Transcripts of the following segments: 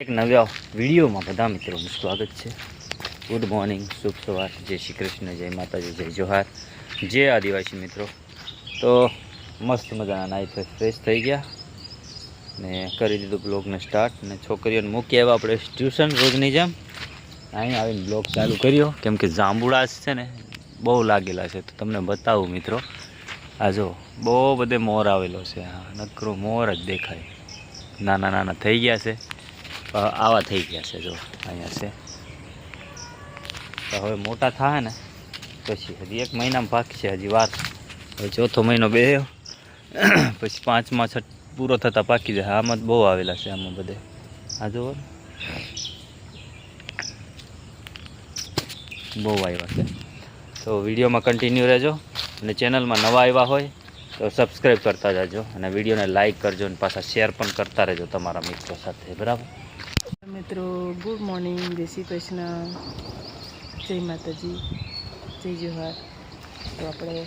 એક નવા વિડીયોમાં બધા મિત્રોનું સ્વાગત છે। ગુડ મોર્નિંગ, શુભ સવાર, જય શ્રી કૃષ્ણ, જય માતાજી, જય જોહાર, જય આદિવાસી મિત્રો। તો મસ્ત મજાના નાઈ ફ્રેશ થઈ ગયા ને કરી દીધું બ્લોગને સ્ટાર્ટ ને છોકરીઓને મૂકી આવ્યા આપણે ટ્યુશન રોજની જેમ। અહીં આવીને બ્લોગ ચાલુ કર્યો કેમ કે જાંબુડા છે ને બહુ લાગેલા છે। તો તમને બતાવું મિત્રો, આ જો બહુ બધે મોર આવેલો છે। હા, નકરો મોર જ દેખાય, નાના નાના થઈ ગયા છે, આવા થઈ ગયા છે। જો અહીંયા છે, તો હવે મોટા થાય ને પછી હજી 1 મહિનામાં પાકશે, હજી વાર। હવે ચોથો મહિનો બેહ્યો પછી 5મા છઠ પૂરો થતાં પાકી જાય। આમાં બહુ આવેલા છે, આમાં બધે આ જુઓ બહુ આવ્યા છે। તો વિડીયોમાં કન્ટિન્યુ રહેજો અને ચેનલમાં નવા આવ્યા હોય તો સબસ્ક્રાઈબ કરતા જાજો અને વિડીયોને લાઇક કરજો અને પાછા શેર પણ કરતા રહેજો તમારા મિત્રો સાથે, બરાબર? મિત્રો ગુડ મોર્નિંગ, જય શ્રી કૃષ્ણ, જય માતાજી, જય જોહાર। તો આપણે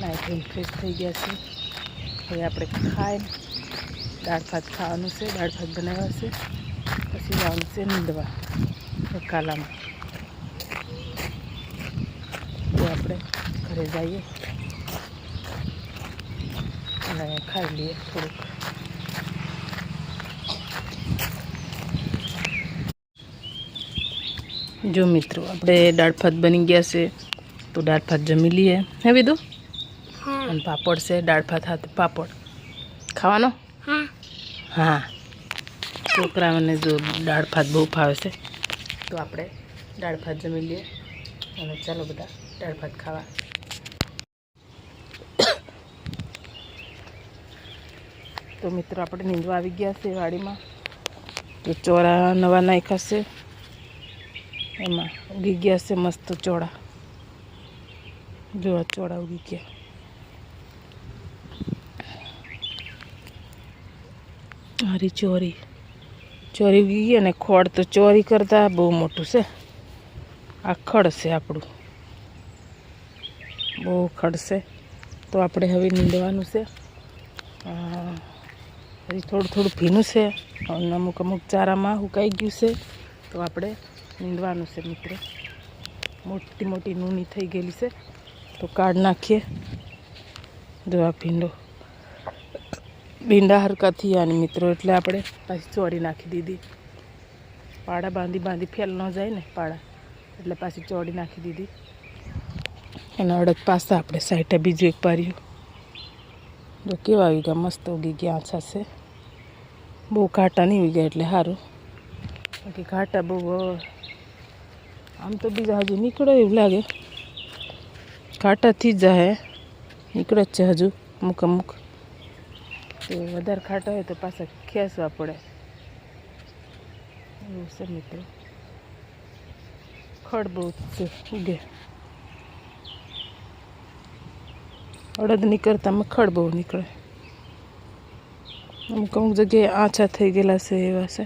નાઈ ફ્રેશ થઈ ગયા છે। હવે આપણે ખાઈને દાળ ભાત ખાવાનું છે, દાળ ભાત બનાવ્યા છે, પછી જવાનું છે નીંદવા કાલામાં। તો આપણે ઘરે જઈએ અને ખાઈ લઈએ થોડુંક। जो मित्रों આપણે દાળ ભાત બની ગયા છે, તો દાળ ભાત જમી લઈએ। હે વિદુ? હા। અને પાપડ છે, દાળ ભાત સાથે પાપડ ખાવાનો? હા હા। છોકરાઓને જો દાળ ભાત બહુ ભાવે છે, તો આપણે દાળ ભાત જમી લઈએ અને ચાલો બધા દાળ ભાત ખાવા। તો મિત્રો આપણે નીંદવા આવી ગયા છે વાડીમાં। તો ચોરા નવા નાખ્યા છે, એમાં ઉગી ગયા છે મસ્ત ચોળા। જો આ ચોળા ઉગી ગયા, મારી ચોરી ઉગી ગઈ અને ખોળ તો ચોરી કરતા બહુ મોટું છે। આ ખડ છે, આપણું બહુ ખડ છે। તો આપણે હવે નીંદવાનું છે। હજી થોડું ભીનું છે અને અમુક ચારામાં સુકાઈ ગયું છે, તો આપણે નીંદવાનું છે મિત્રો। મોટી મોટી નૂની થઈ ગયેલી છે, તો કાઢ નાખીએ। જો આ ભીંડા હરકા થયા ને મિત્રો, એટલે આપણે પાછી ચોરી નાખી દીધી। પાડા બાંધી ફેલ ન જાય ને પાડા, એટલે પાછી ચોરી નાખી દીધી। અને અડદ પાસા આપણે સાઈડે બીજું એક પાર્યું। જો કેવા આવી ગયા, મસ્ત ઉગી ગયા, આછા છે, બહુ ઘાટા નહીં ઉગ્યા એટલે સારું। બાકી ઘાટા બહુ આમ તો બીજા હજુ નીકળે એવું લાગે, ઘાટાથી જ જાય, નીકળે જ છે હજુ અમુક। તો વધારે ખાટા હોય તો પાછા ખેંચવા પડે એવું છે મિત્રો। ખડ બહુ છે ઉગે, અડદ નીકળતામાં ખડ બહુ નીકળે। અમુક જગ્યાએ આછા થઈ ગયેલા છે, એવા છે।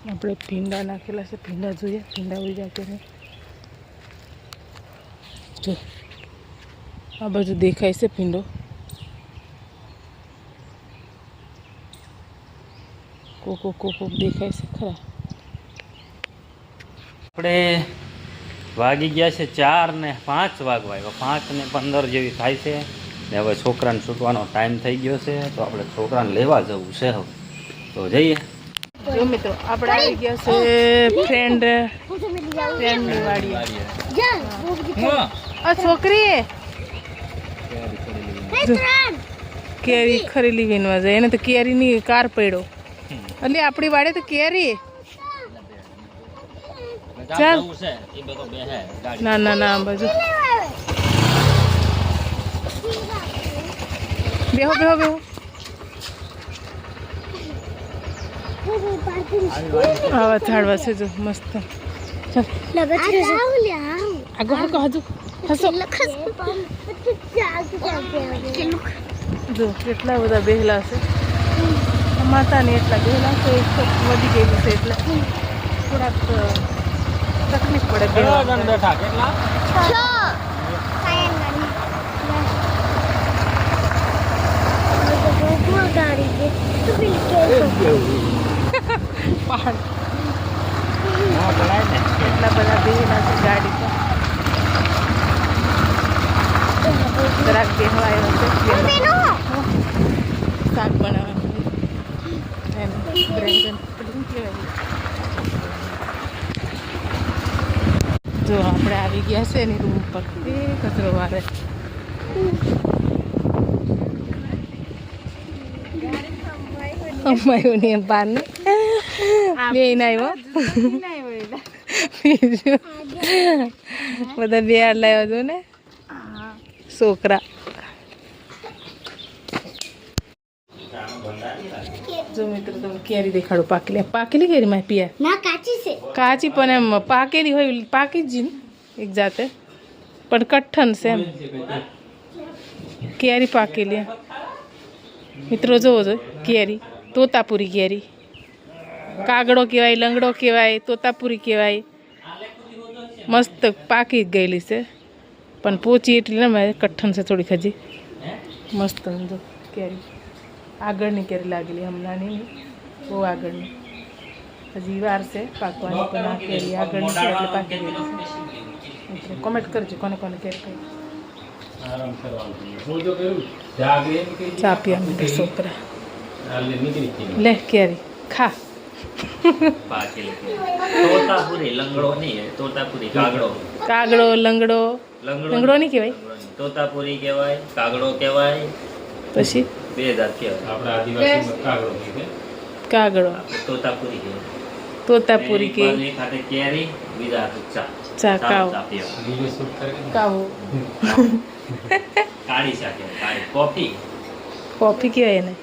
આપણે ભીંડા નાખેલા છે, ભીંડા જોઈએ, ભીંડા ઉગ્યા કે નહીં। જો આ બાજુ દેખાય છે ભીંડો, કોકો દેખાય છે ખરા। આપણે વાગી ગયા છે 4 ને 5 વાગવા આવ્યા, 5 ને 15 જેવી થાય છે ને હવે છોકરાને છૂટવાનો ટાઈમ થઈ ગયો છે, તો આપણે છોકરાને લેવા જવું છે। હવે તો જઈએ। જો મિત્રો આપણે આવી ગયા છે ફ્રેન્ડની વાડીએ। આ છોકરી કેરી ખરીલી વીણવા જાય, એને તો કેરીની કાર પડ્યો, એટલે આપણી વાડે તો કેરી। ચાલ ના બાજુ બેહો આવા ઝાડવા છે જો મસ્ત। આગળ હજુ હસો જો કેટલા બધા બેહલા છે, માતાને એટલા બેહલા છે, વધી ગયેલું છે એટલે થોડાક તકલીફ પડે બેહવા। પહાડ એટલા બધા બેહેલા છે ગાડી પર. જરાક બેહવા આવ્યો છે. શાક બનાવવાનું એનું બ્રેન્ડન પુડિંગ કહેવાય. જો આપણે આવી ગયા છે એની રૂમ પર. એ કચરો વારે. અમાયું ને બાર ને બે આવ્યો બધા બે લાવ્યો હતો ને છોકરા. જો મિત્રો તમે કેરી દેખાડો. પાકેલી કેરી માં પિયા ના કાચી છે. કાચી પણ એમ પાકેલી હોય પાકી જ ને એક જાતે પણ કઠણ છે એમ કેરી પાકેલી. મિત્રો જોવો છો કેરી તોતાપુરી કેરી. કાગડો કહેવાય, લંગડો કહેવાય, તોતાપુરી કહેવાય. મસ્ત પાકી જ ગયેલી છે પણ પોચી એટલી ને મારે કઠણ છે થોડીક હજી. મસ્ત જો કેરી આગળની કેરી લાગેલી હમણાં નહીં બહુ આગળની હજી વાર છે પાકવાની પણ આ કેરી આગળની છે એટલે પાકી ગયેલી છે. મિત્રો કોમેન્ટ કરજો કોને કોને કેરી ખાઈ. ચા પીવા માટે છોકરા લે કેરી ખા. તોતાપુરી લંગડો નહીં, તોતાપુરી કાગડો. કાગડો લંગડો લંગડો નહીં કહેવાય, તોતાપુરી કહેવાય, કાગડો કહેવાય. પછી બે જાત કહેવાય. આપણા આદિવાસીમાં કાગડો કહે. કાગડો તોતાપુરી કહેવાય. તોતાપુરી કે એક હાથે કેરી, બીજા હાથે ચા. ચા કાવ ચા પીવા. બીજો શૂટ કરે કે કાવો કાળી ચા કહેવાય. કાળી કોફી. કોફી કહેવાય એને.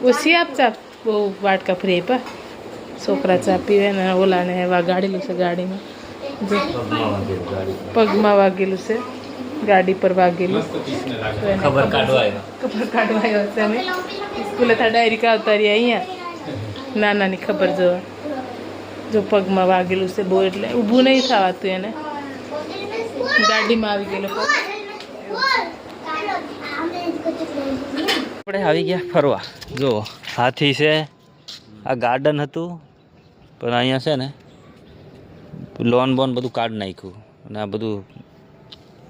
ઓછી આપ ચા બહુ વાટકા ફરી પા છોકરા ચા પીવે ને ઓલાને વાગાડેલું છે ગાડીમાં. જો પગમાં વાગેલું છે ગાડી પર વાગેલું. મસ્ત પીસને લાગે. તો એને ખબર કાઢવા આવ્યા. ખબર કાઢવા આવ્યો છે અમે સ્કૂલે થા ડાયરી આવતા રહ્યા અહીંયા નાનાની ખબર જોવા. જો પગમાં વાગેલું છે બહુ એટલે ઊભું નહીં થવાતું એને. ગાડીમાં આવી ગયેલો પગ. આપણે આવી ગયા ફરવા. જો હાથી છે. આ ગાર્ડન હતું પણ અહીંયા છે ને લોન બોન બધું કાઢી નાખ્યું અને આ બધું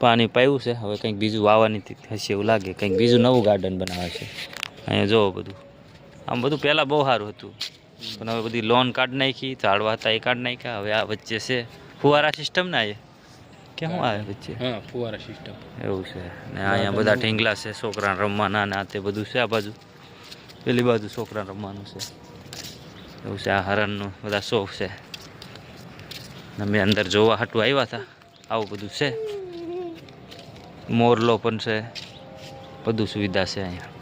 પાણી પાયું છે. હવે કંઈક બીજું વાવવાની હશે એવું લાગે. કંઈક બીજું નવું ગાર્ડન બનાવે છે. અહીંયા જોવો બધું આમ બધું પહેલાં બહુ સારું હતું પણ હવે બધી લોન કાઢી નાખી. ઝાડવા હતા એ કાઢી નાખ્યા. હવે આ વચ્ચે છે ફુવારા સિસ્ટમ ના એ કે શું આવે વચ્ચે હા, ફુવારા સિસ્ટમ એવું છે. ને અહીંયા બધા ઢીંગલા છે છોકરાને રમવાના ને આ તે બધું છે. આ બાજુ પેલી બાજુ છોકરાને રમવાનું છે એવું છે. આ હરણનું બધા શોખ છે. અમે અંદર જોવા હાટું આવ્યા હતા. આવું બધું છે. મોરલો પણ છે. બધું સુવિધા છે અહીંયા.